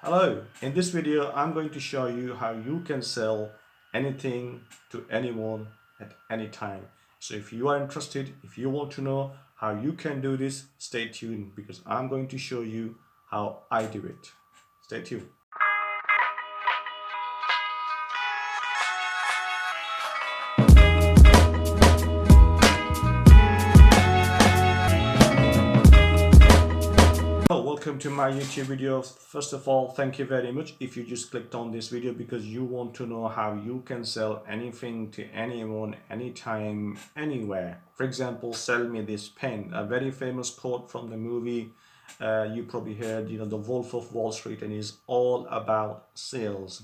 Hello, in this video I'm going to show you how you can sell anything to anyone at any time. So if you are interested, if you want to know how you can do this, stay tuned because I'm going to show you how I do it. Stay tuned. Welcome to my YouTube video. First of all, thank you very much if you just clicked on this video because you want to know how you can sell anything to anyone, anytime, anywhere. For example, sell me this pen, a very famous quote from the movie. You probably heard, The Wolf of Wall Street, and is all about sales.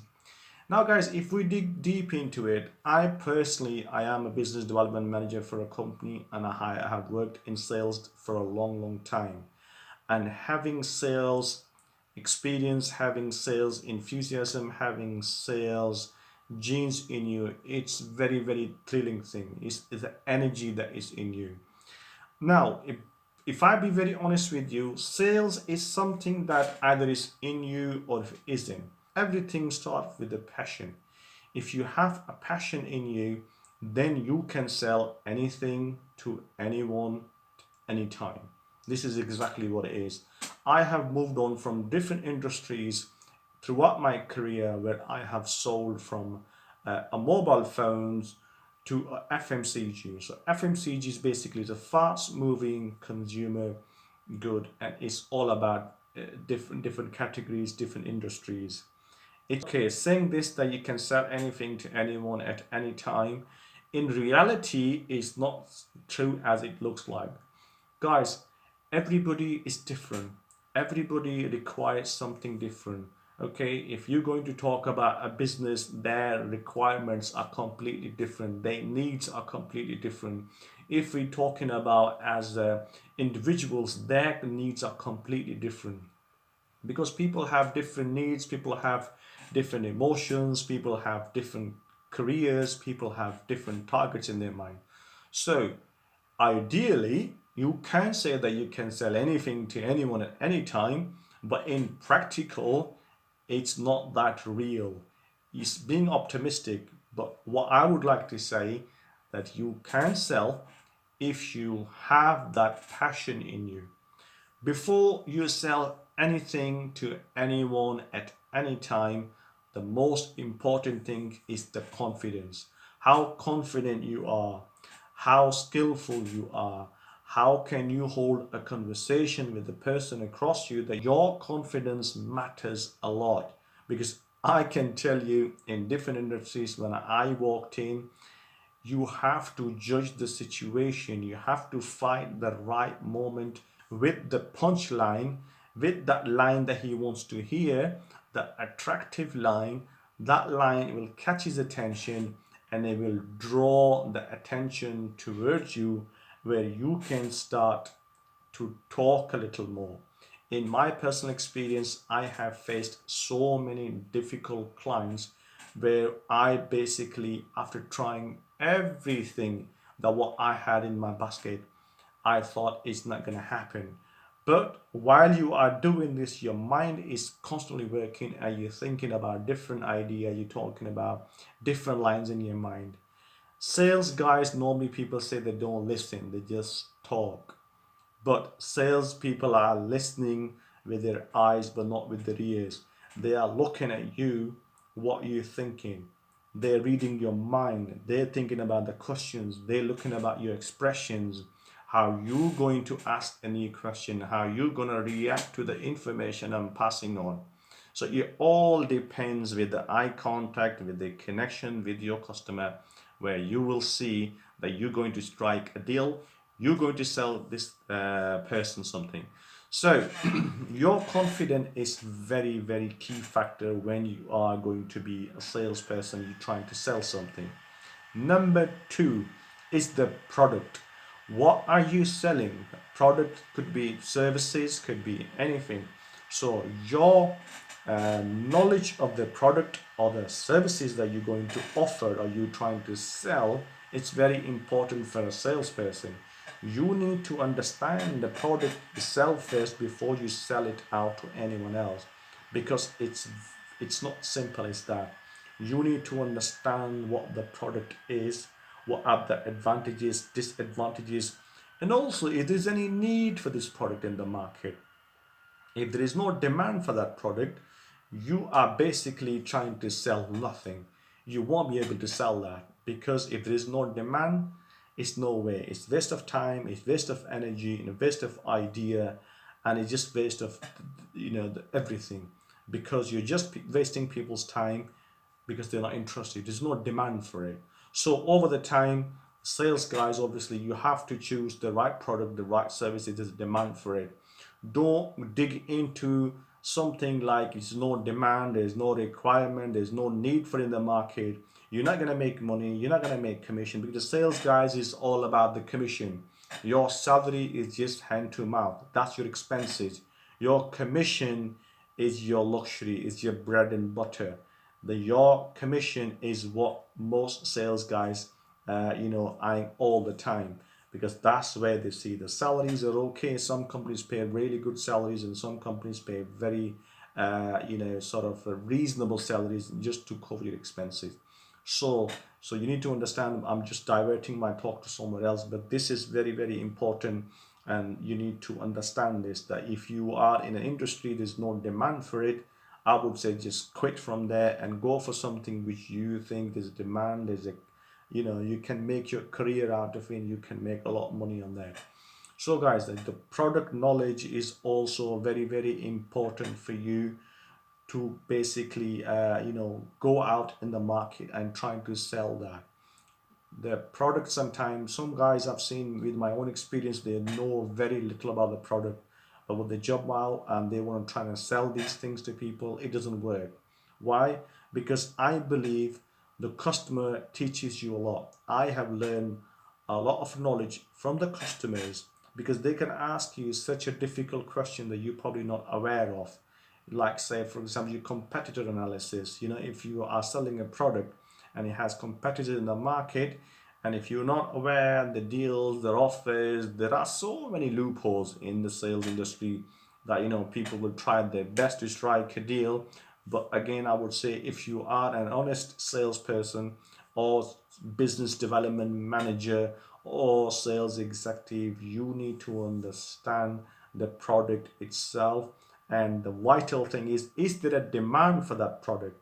Now guys, if we dig deep into it, I am a business development manager for a company, and I have worked in sales for a long time. And having sales experience, having sales enthusiasm, having sales genes in you, it's very thrilling thing. It's the energy that is in you. Now, if I be very honest with you, sales is something that either is in you or isn't. Everything starts with a passion. If you have a passion in you, then you can sell anything to anyone, anytime. This is exactly what it is. I have moved on from different industries throughout my career where I have sold from a mobile phones to FMCG. So FMCG is basically the fast moving consumer good, and it's all about different categories, different industries. It's okay saying this that you can sell anything to anyone at any time. In reality, it's not true as it looks like. Guys, everybody is different. Everybody requires something different. Okay, if you're going to talk about a business, their requirements are completely different, their needs are completely different. If we're talking about as individuals, their needs are completely different because people have different needs, people have different emotions, people have different careers, people have different targets in their mind. So ideally, you can say that you can sell anything to anyone at any time, but in practical, it's not that real. It's being optimistic, but what I would like to say that you can sell if you have that passion in you. Before you sell anything to anyone at any time, the most important thing is the confidence. How confident you are, how skillful you are, how can you hold a conversation with the person across you, that your confidence matters a lot. Because I can tell you, in different industries, when I walked in, you have to judge the situation, you have to find the right moment with the punchline, with that line that he wants to hear, the attractive line. That line will catch his attention and it will draw the attention towards you, where you can start to talk a little more. In my personal experience, I have faced so many difficult clients where I basically, after trying everything that what I had in my basket, I thought it's not going to happen. But while you are doing this, your mind is constantly working and you're thinking about different idea, you're talking about different lines in your mind. Sales guys, normally people say they don't listen, they just talk. But salespeople are listening with their eyes but not with their ears. They are looking at you, what you're thinking. They're reading your mind. They're thinking about the questions. They're looking about your expressions, how you're going to ask any question, how you're going to react to the information I'm passing on. So it all depends with the eye contact, with the connection with your customer, where you will see that you're going to strike a deal, you're going to sell this person something. So your confidence is very key factor when you are going to be a salesperson, you're trying to sell something. Number two is the product. What are you selling? Product could be services, could be anything. So your knowledge of the product or the services that you're going to offer or you're trying to sell, it's very important for a salesperson. You need to understand the product itself first before you sell it out to anyone else. because it's not simple as that. You need to understand what the product is, what are the advantages, disadvantages, and also if there's any need for this product in the market. If there is no demand for that product, you are basically trying to sell nothing. You won't be able to sell that, because if there is no demand, it's no way. It's waste of time, it's waste of energy, and a waste of idea, and it's just waste of everything, because you're just wasting people's time because they're not interested. There's no demand for it. So over the time, sales guys, obviously, you have to choose the right product, the right service. If there's a demand for it, don't dig into something like it's no demand, there's no requirement, there's no need for it in the market. You're not going to make money, you're not going to make commission, because the sales guys is all about the commission. Your salary is just hand to mouth, that's your expenses. Your commission is your luxury, is your bread and butter. Your commission is what most sales guys eyeing all the time, because that's where they see the salaries are okay. Some companies pay really good salaries, and some companies pay very sort of reasonable salaries just to cover your expenses. So you need to understand, I'm just diverting my talk to somewhere else, but this is very, very important. And you need to understand this, that if you are in an industry there's no demand for it, I would say just quit from there and go for something which you think there's a demand, there's a you can make your career out of it, you can make a lot of money on that. So guys, the product knowledge is also very, very important for you to basically go out in the market and trying to sell that the product. Sometimes some guys I've seen with my own experience, they know very little about the product, but with the job out and they want to try and sell these things to people, it doesn't work. Why? Because I believe the customer teaches you a lot. I have learned a lot of knowledge from the customers, because they can ask you such a difficult question that you're probably not aware of. Like, say for example, your competitor analysis. If you are selling a product and it has competitors in the market, and if you're not aware the deals, the offers, there are so many loopholes in the sales industry that people will try their best to strike a deal. But again, I would say, if you are an honest salesperson or business development manager or sales executive, you need to understand the product itself. And the vital thing is there a demand for that product?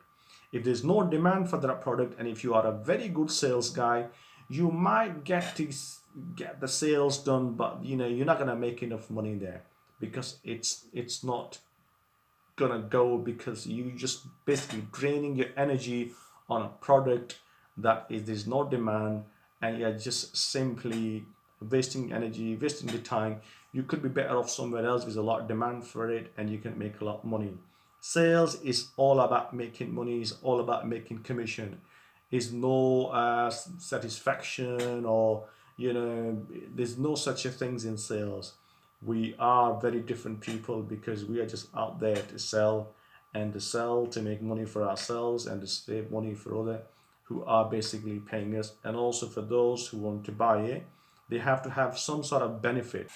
If there's no demand for that product, and if you are a very good sales guy, you might get the sales done, but you're not going to make enough money there, because it's not gonna go, because you just basically draining your energy on a product that is there's no demand, and you're just simply wasting energy, wasting the time. You could be better off somewhere else with a lot of demand for it, and you can make a lot of money. Sales is all about making money, is all about making commission. Is no satisfaction, or there's no such a things in sales. We are very different people, because we are just out there to sell, and to sell to make money for ourselves and to save money for other who are basically paying us. And also for those who want to buy it, they have to have some sort of benefit.